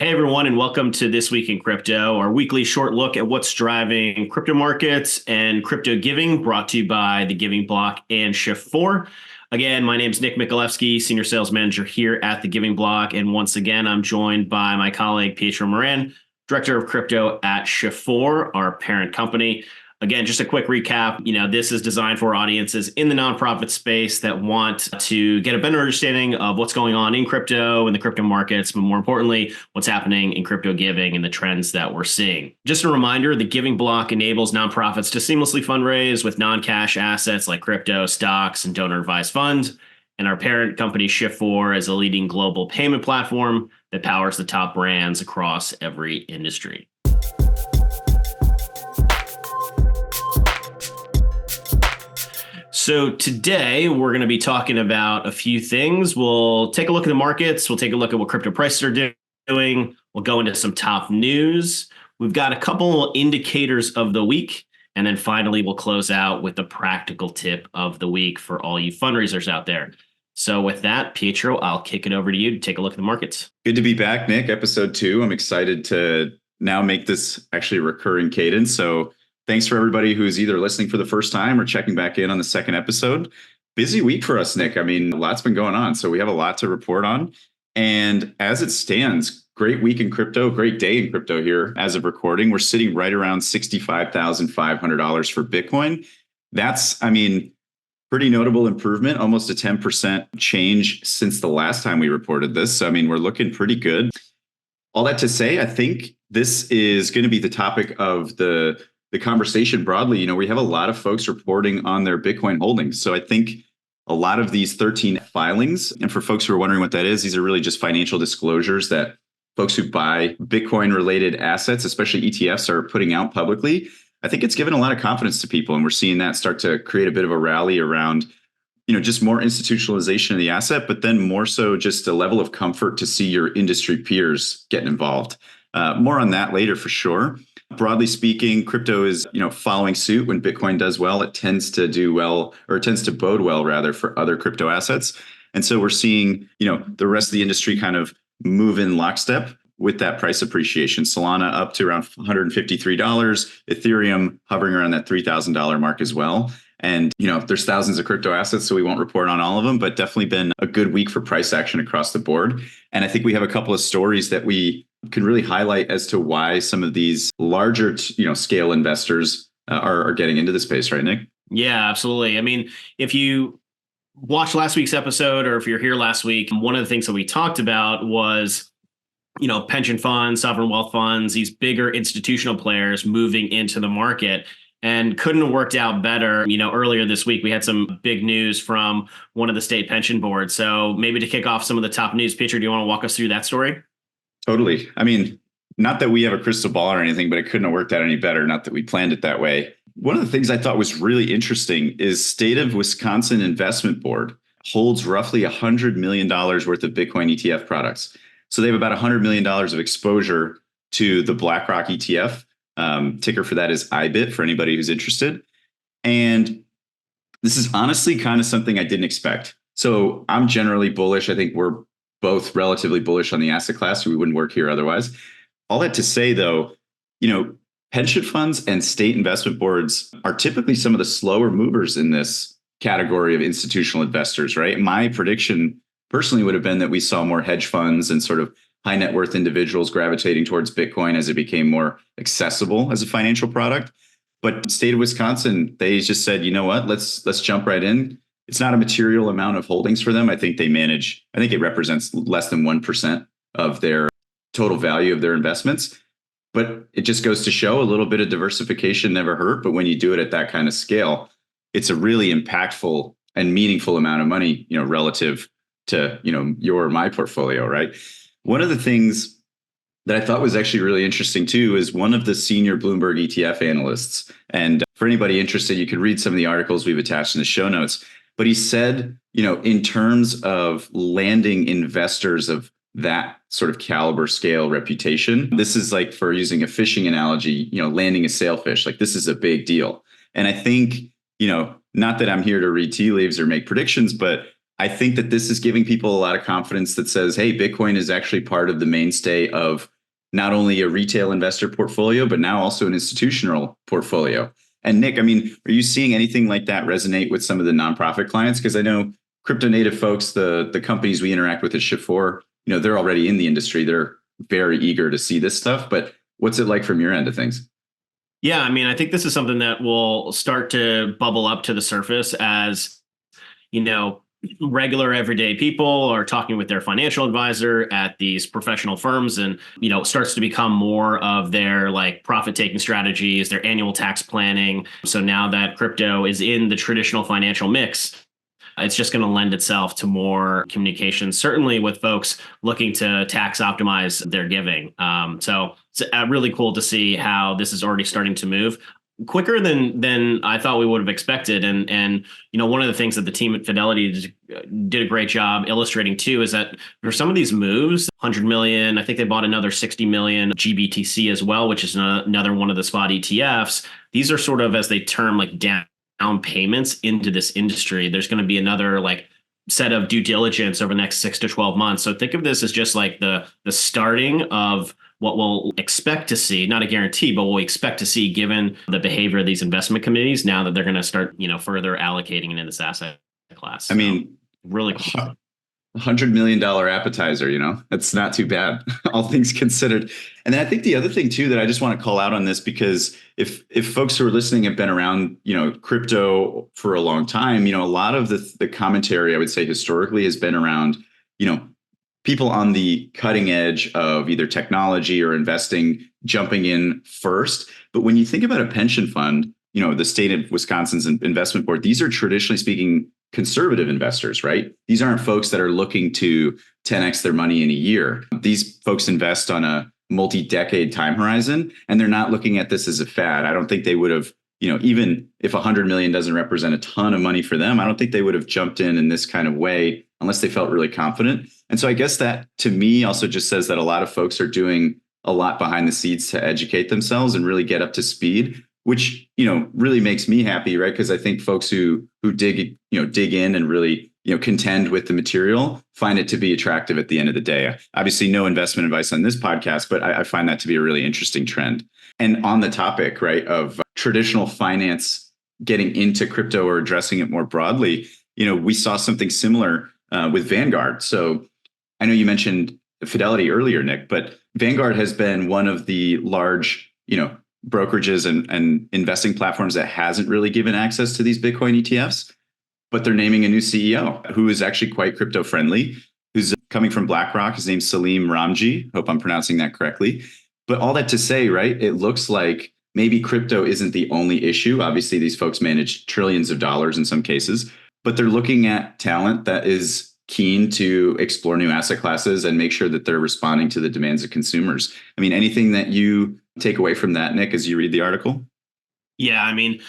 Hey everyone, and welcome to This Week in Crypto, our weekly short look at what's driving crypto markets and crypto giving, brought to you by the Giving Block and Shift4. Again, my name is Nick Mikhalevsky, Senior Sales Manager here at the Giving Block. And once again, I'm joined by my colleague, Pietro Moran, Director of Crypto at Shift4, our parent company. Again, just a quick recap. This is designed for audiences in the nonprofit space that want to get a better understanding of what's going on in crypto and the crypto markets, but more importantly, what's happening in crypto giving and the trends that we're seeing. Just a reminder, the Giving Block enables nonprofits to seamlessly fundraise with non-cash assets like crypto, stocks, and donor advised funds. And our parent company, Shift4, is a leading global payment platform that powers the top brands across every industry. So today we're going to be talking about a few things. We'll take a look at the markets. We'll take a look at what crypto prices are doing. We'll go into some top news. We've got a couple indicators of the week. And then finally, we'll close out with the practical tip of the week for all you fundraisers out there. So with that, Pietro, I'll kick it over to you to take a look at the markets. Good to be back, Nick. Episode 2. I'm excited to now make this actually a recurring cadence. So thanks for everybody who's either listening for the first time or checking back in on the second episode. Busy week for us, Nick. I mean, a lot's been going on. So we have a lot to report on. And as it stands, great week in crypto, great day in crypto here as of recording. We're sitting right around $65,500 for Bitcoin. That's, pretty notable improvement, almost a 10% change since the last time we reported this. So, we're looking pretty good. All that to say, I think this is going to be the topic of the conversation broadly. We have a lot of folks reporting on their Bitcoin holdings. So I think a lot of these 13 filings, and for folks who are wondering what that is, these are really just financial disclosures that folks who buy Bitcoin related assets, especially ETFs, are putting out publicly. I think it's given a lot of confidence to people. And we're seeing that start to create a bit of a rally around, just more institutionalization of the asset, but then more so just a level of comfort to see your industry peers getting involved. More on that later for sure. Broadly speaking, crypto is, following suit. When Bitcoin does well, it tends to do well, or it tends to bode well rather for other crypto assets. And so we're seeing, the rest of the industry kind of move in lockstep with that price appreciation. Solana up to around $153, Ethereum hovering around that $3,000 mark as well. And, there's thousands of crypto assets, so we won't report on all of them, but definitely been a good week for price action across the board. And I think we have a couple of stories that we can really highlight as to why some of these larger, scale investors are getting into the space, right, Nick? Yeah, absolutely. If you watched last week's episode, or if you're here last week, one of the things that we talked about was, pension funds, sovereign wealth funds, these bigger institutional players moving into the market. And couldn't have worked out better. Earlier this week, we had some big news from one of the state pension boards. So maybe to kick off some of the top news, Pietro, do you want to walk us through that story? Totally. Not that we have a crystal ball or anything, but it couldn't have worked out any better. Not that we planned it that way. One of the things I thought was really interesting is State of Wisconsin Investment Board holds roughly $100 million worth of Bitcoin ETF products. So they have about $100 million of exposure to the BlackRock ETF. Ticker for that is IBIT for anybody who's interested. And this is honestly kind of something I didn't expect. So I'm generally bullish. I think we're both relatively bullish on the asset class. We wouldn't work here otherwise. All that to say, though, pension funds and state investment boards are typically some of the slower movers in this category of institutional investors, right? My prediction personally would have been that we saw more hedge funds and sort of high net worth individuals gravitating towards Bitcoin as it became more accessible as a financial product. But state of Wisconsin, they just said, you know what, let's jump right in. It's not a material amount of holdings for them. I think it represents less than 1% of their total value of their investments. But it just goes to show a little bit of diversification never hurt. But when you do it at that kind of scale, it's a really impactful and meaningful amount of money, relative to, your or my portfolio, right? One of the things that I thought was actually really interesting too is one of the senior Bloomberg ETF analysts. And for anybody interested, you could read some of the articles we've attached in the show notes. But he said, in terms of landing investors of that sort of caliber, scale, reputation, this is like, for using a fishing analogy, landing a sailfish, like this is a big deal. And I think, not that I'm here to read tea leaves or make predictions, but I think that this is giving people a lot of confidence that says, hey, Bitcoin is actually part of the mainstay of not only a retail investor portfolio, but now also an institutional portfolio. And Nick, I mean, are you seeing anything like that resonate with some of the nonprofit clients? Because I know crypto native folks, the companies we interact with at Shift4, they're already in the industry. They're very eager to see this stuff. But what's it like from your end of things? Yeah, I mean, I think this is something that will start to bubble up to the surface as, you know, regular everyday people are talking with their financial advisor at these professional firms, and it starts to become more of their like profit taking strategies, their annual tax planning. So now that crypto is in the traditional financial mix, it's just going to lend itself to more communication, certainly with folks looking to tax optimize their giving. So it's really cool to see how this is already starting to move quicker than I thought we would have expected. And one of the things that the team at Fidelity did a great job illustrating too is that for some of these moves, 100 million, I think they bought another 60 million GBTC as well, which is another one of the spot ETFs. These are sort of, as they term, like down payments into this industry. There's going to be another like set of due diligence over the next 6 to 12 months. So think of this as just like the starting of what we'll expect to see, not a guarantee, but what we expect to see given the behavior of these investment committees now that they're going to start, further allocating into this asset class. So, I mean, really cool. $100 million appetizer, that's not too bad, all things considered. And then I think the other thing too, that I just want to call out on this, because if folks who are listening have been around, crypto for a long time, a lot of the commentary, I would say historically, has been around, people on the cutting edge of either technology or investing jumping in first. But when you think about a pension fund, the state of Wisconsin's investment board, these are traditionally speaking conservative investors, right? These aren't folks that are looking to 10x their money in a year. These folks invest on a multi-decade time horizon, and they're not looking at this as a fad. I don't think they would have, even if 100 million doesn't represent a ton of money for them, I don't think they would have jumped in this kind of way unless they felt really confident. And so I guess that to me also just says that a lot of folks are doing a lot behind the scenes to educate themselves and really get up to speed, which, really makes me happy, right? Because I think folks who dig in and really, contend with the material find it to be attractive at the end of the day. Obviously, no investment advice on this podcast, but I find that to be a really interesting trend. And on the topic, right, of traditional finance getting into crypto or addressing it more broadly, we saw something similar with Vanguard. So I know you mentioned Fidelity earlier, Nick, but Vanguard has been one of the large, brokerages and investing platforms that hasn't really given access to these Bitcoin ETFs, but they're naming a new CEO who is actually quite crypto friendly, who's coming from BlackRock. His name's Salim Ramji. Hope I'm pronouncing that correctly. But all that to say, right, it looks like maybe crypto isn't the only issue. Obviously, these folks manage trillions of dollars in some cases, but they're looking at talent that is keen to explore new asset classes and make sure that they're responding to the demands of consumers. I mean, anything that you take away from that, Nick, as you read the article? Yeah, I mean,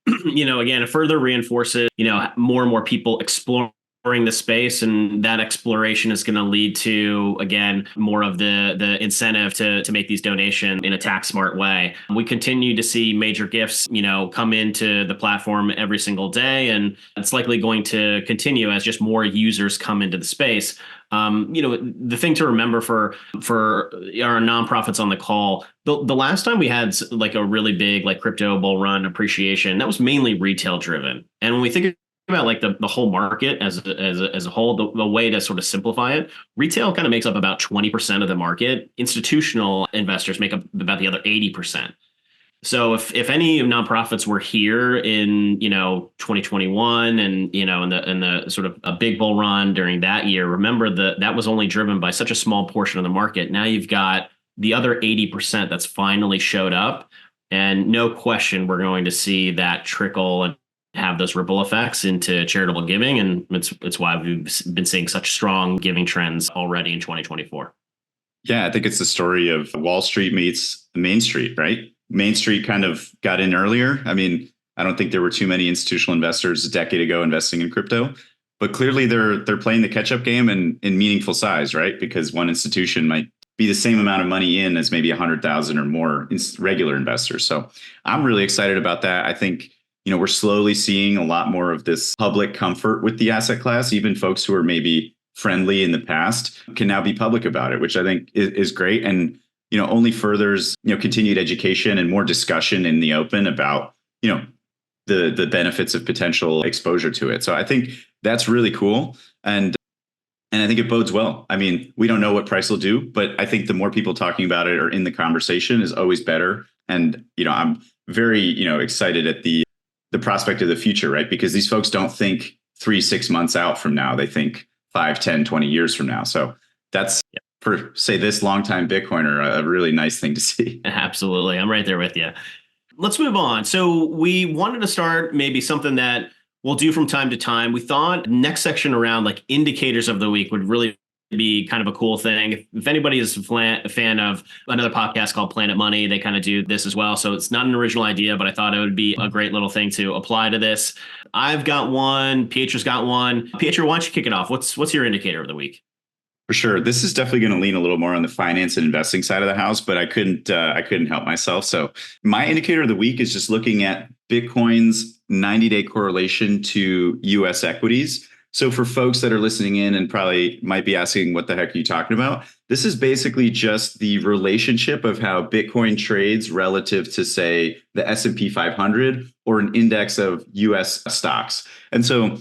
again, it further reinforces, more and more people exploring the space, and that exploration is going to lead to, again, more of the incentive to make these donations in a tax smart way. We continue to see major gifts, come into the platform every single day, and it's likely going to continue as just more users come into the space. The thing to remember for our nonprofits on the call, the last time we had like a really big like crypto bull run appreciation, that was mainly retail driven. And when we think about like the whole market as a whole, the way to sort of simplify it, retail kind of makes up about 20% of the market. Institutional investors make up about the other 80%. So if any nonprofits were here in 2021 and in the sort of a big bull run during that year, remember that was only driven by such a small portion of the market. Now you've got the other 80% that's finally showed up, and no question we're going to see that trickle and have those ripple effects into charitable giving, and it's why we've been seeing such strong giving trends already in 2024. Yeah, I think it's the story of Wall Street meets Main Street, right? Main Street kind of got in earlier. I mean, I don't think there were too many institutional investors a decade ago investing in crypto, but clearly they're playing the catch-up game in meaningful size, right? Because one institution might be the same amount of money in as maybe 100,000 or more regular investors. So I'm really excited about that. I think, we're slowly seeing a lot more of this public comfort with the asset class. Even folks who are maybe friendly in the past can now be public about it, which I think is great. And only furthers, continued education and more discussion in the open about, the benefits of potential exposure to it. So I think that's really cool. And I think it bodes well. I mean, we don't know what price will do, but I think the more people talking about it or in the conversation is always better. And, I'm very, excited at the prospect of the future, right? Because these folks don't think 3-6 months out from now. They think 5, 10, 20 years from now. So that's, for say this longtime Bitcoiner, a really nice thing to see. Absolutely. I'm right there with you. Let's move on. So we wanted to start maybe something that we'll do from time to time. We thought next section around like indicators of the week would really be kind of a cool thing. If anybody is a fan of another podcast called Planet Money, they kind of do this as well. So it's not an original idea, but I thought it would be a great little thing to apply to this. I've got one. Pietro's got one. Pietro, why don't you kick it off? What's your indicator of the week? For sure. This is definitely going to lean a little more on the finance and investing side of the house, but I couldn't help myself. So my indicator of the week is just looking at Bitcoin's 90-day correlation to US equities. So for folks that are listening in and probably might be asking, what the heck are you talking about? This is basically just the relationship of how Bitcoin trades relative to, say, the S&P 500 or an index of US stocks. And so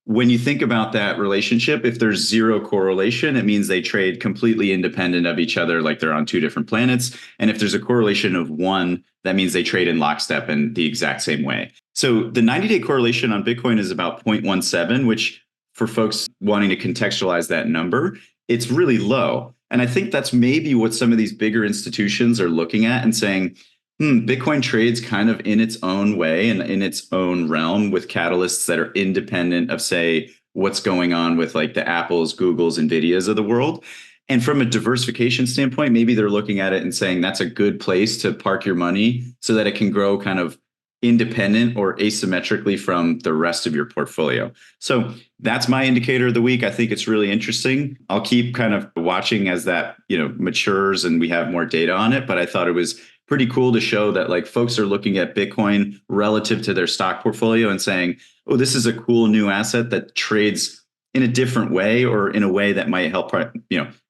when you think about that relationship, if there's zero correlation, it means they trade completely independent of each other, like they're on two different planets. And if there's a correlation of 1, that means they trade in lockstep in the exact same way. So the 90-day correlation on Bitcoin is about 0.17, which for folks wanting to contextualize that number, it's really low. And I think that's maybe what some of these bigger institutions are looking at and saying, Bitcoin trades kind of in its own way and in its own realm with catalysts that are independent of, say, what's going on with like the Apples, Googles, NVIDIAs of the world. And from a diversification standpoint, maybe they're looking at it and saying that's a good place to park your money so that it can grow kind of independent or asymmetrically from the rest of your portfolio. So that's my indicator of the week. I think it's really interesting. I'll keep kind of watching as that, matures and we have more data on it. But I thought it was pretty cool to show that like folks are looking at Bitcoin relative to their stock portfolio and saying, oh, this is a cool new asset that trades in a different way or in a way that might help,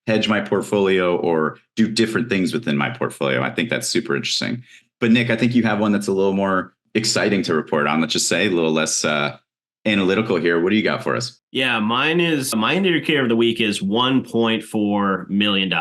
hedge my portfolio or do different things within my portfolio. I think that's super interesting. But Nick, I think you have one that's a little more exciting to report on. Let's just say a little less analytical here. What do you got for us? Yeah, my indicator of the week is $1.4 million.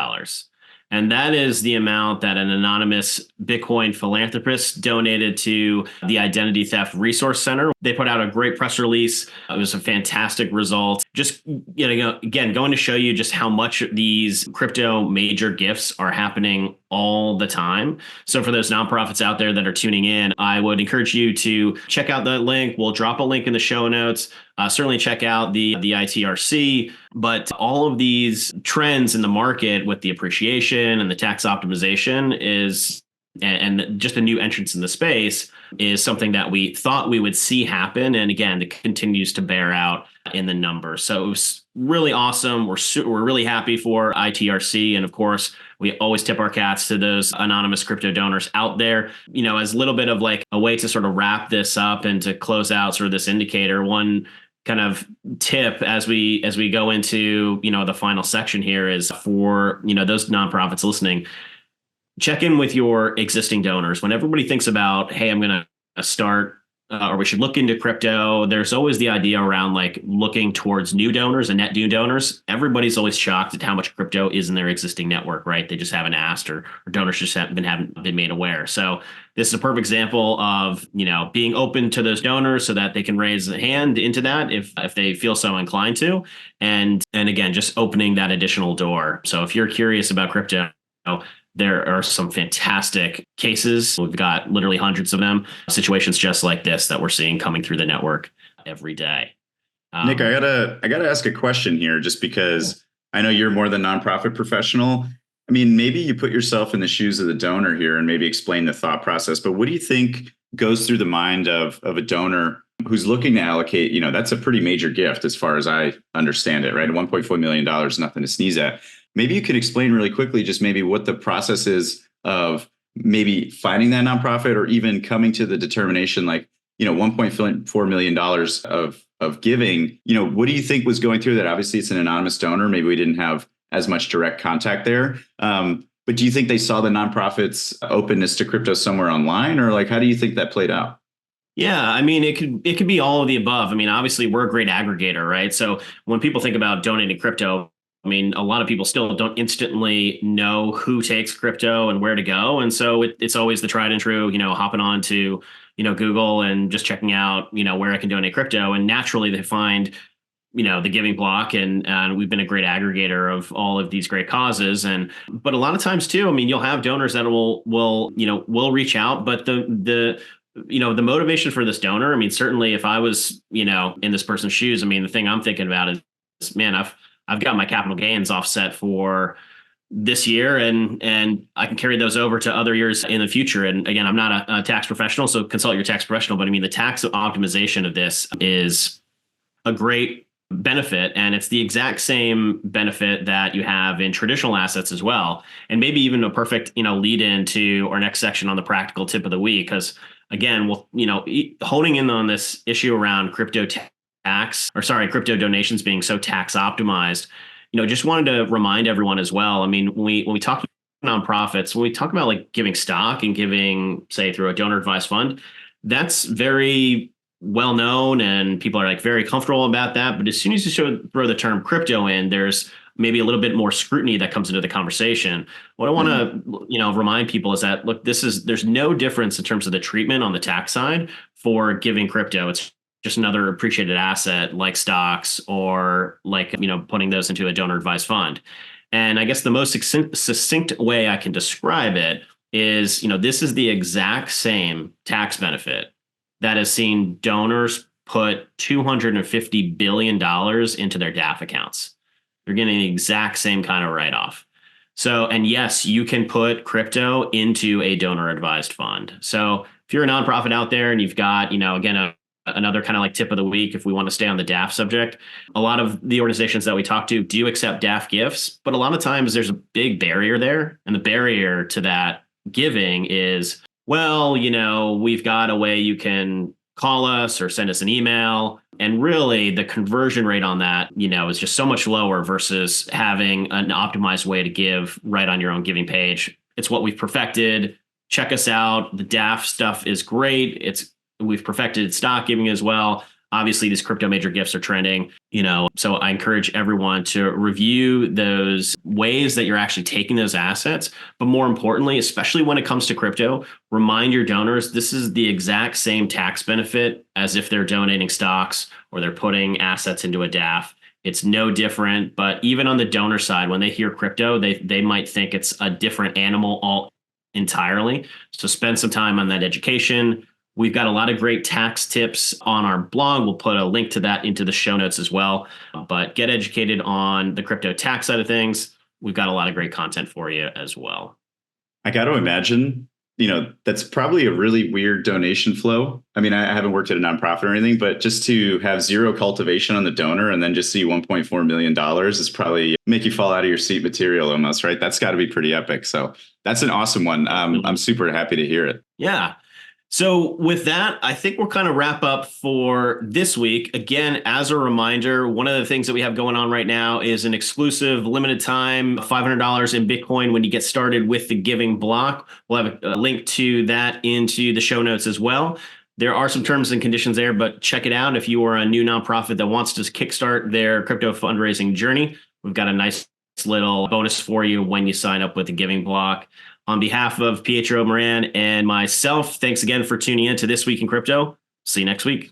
And that is the amount that an anonymous Bitcoin philanthropist donated to the Identity Theft Resource Center. They put out a great press release. It was a fantastic result. Just, again, going to show you just how much these crypto major gifts are happening all the time. So for those nonprofits out there that are tuning in, I would encourage you to check out that link. We'll drop a link in the show notes. Certainly check out the ITRC, but all of these trends in the market with the appreciation and the tax optimization and just a new entrance in the space is something that we thought we would see happen. And again, it continues to bear out in the numbers. So it was really awesome. We're really happy for ITRC. And of course, we always tip our cats to those anonymous crypto donors out there. As a little bit of like a way to sort of wrap this up and to close out sort of this indicator, one kind of tip as we go into, the final section here is for, those nonprofits listening, check in with your existing donors. When everybody thinks about, hey, I'm going to start or we should look into crypto, there's always the idea around like looking towards new donors and net new donors. Everybody's always shocked at how much crypto is in their existing network, right? They just haven't asked or donors just haven't been made aware. So this is a perfect example of, being open to those donors so that they can raise a hand into that if they feel so inclined to. And again, just opening that additional door. So if you're curious about crypto, there are some fantastic cases. We've got literally hundreds of them, situations just like this that we're seeing coming through the network every day. Nick, I gotta ask a question here, just because I know you're more than nonprofit professional. I mean, maybe you put yourself in the shoes of the donor here and maybe explain the thought process. But what do you think goes through the mind of a donor who's looking to allocate? That's a pretty major gift as far as I understand it, right? $1.4 million, nothing to sneeze at. Maybe you could explain really quickly just maybe what the process is of maybe finding that nonprofit or even coming to the determination like, $1.4 million of giving. What do you think was going through that? Obviously, it's an anonymous donor. Maybe we didn't have as much direct contact there. But do you think they saw the nonprofits' openness to crypto somewhere online, or like how do you think that played out? Yeah, I mean, it could be all of the above. I mean, obviously, we're a great aggregator, right? So when people think about donating crypto, I mean, a lot of people still don't instantly know who takes crypto and where to go, and so it's always the tried and true, hopping on to Google and just checking out where I can donate crypto, and naturally they find the giving block, and we've been a great aggregator of all of these great causes. And but a lot of times too, I mean, you'll have donors that will reach out, but the motivation for this donor, I mean, certainly if I was in this person's shoes, I mean, the thing I'm thinking about is, man, I've got my capital gains offset for this year, and I can carry those over to other years in the future. And again, I'm not a tax professional, so consult your tax professional, but I mean, the tax optimization of this is a great benefit, and it's the exact same benefit that you have in traditional assets as well, and maybe even a perfect lead into our next section on the practical tip of the week, because again, we'll honing in on this issue around crypto donations being so tax optimized. Just wanted to remind everyone as well. I mean, when we talk nonprofits, when we talk about like giving stock and giving, say, through a donor advised fund, that's very well known and people are like very comfortable about that. But as soon as you throw the term crypto in, there's maybe a little bit more scrutiny that comes into the conversation. What I want to remind people is that, look, there's no difference in terms of the treatment on the tax side for giving crypto. It's just another appreciated asset like stocks or like putting those into a donor advised fund. And I guess the most succinct way I can describe it is this is the exact same tax benefit that has seen donors put $250 billion into their DAF accounts. They're getting the exact same kind of write-off. So, and yes, you can put crypto into a donor advised fund. So if you're a nonprofit out there and you've got, again, another kind of like tip of the week, if we want to stay on the DAF subject, a lot of the organizations that we talk to do accept DAF gifts, but a lot of times there's a big barrier there. And the barrier to that giving is, well, we've got a way you can call us or send us an email. And really the conversion rate on that, is just so much lower versus having an optimized way to give right on your own giving page. It's what we've perfected. Check us out. The DAF stuff is great. We've perfected stock giving as well. Obviously, these crypto major gifts are trending, so I encourage everyone to review those ways that you're actually taking those assets. But more importantly, especially when it comes to crypto, remind your donors this is the exact same tax benefit as if they're donating stocks or they're putting assets into a DAF. It's no different. But even on the donor side, when they hear crypto, they might think it's a different animal all entirely. So spend some time on that education. We've got a lot of great tax tips on our blog. We'll put a link to that into the show notes as well. But get educated on the crypto tax side of things. We've got a lot of great content for you as well. I got to imagine, that's probably a really weird donation flow. I mean, I haven't worked at a nonprofit or anything, but just to have zero cultivation on the donor and then just see $1.4 million is probably make you fall out of your seat material almost, right? That's got to be pretty epic. So that's an awesome one. I'm super happy to hear it. Yeah. So with that, I think we'll kind of wrap up for this week. Again, as a reminder, one of the things that we have going on right now is an exclusive limited time $500 in Bitcoin when you get started with the giving block. We'll have a link to that into the show notes as well. There are some terms and conditions there, but check it out if you are a new nonprofit that wants to kickstart their crypto fundraising journey. We've got a nice little bonus for you when you sign up with the giving block. On behalf of Pietro, Moran, and myself, thanks again for tuning in to This Week in Crypto. See you next week.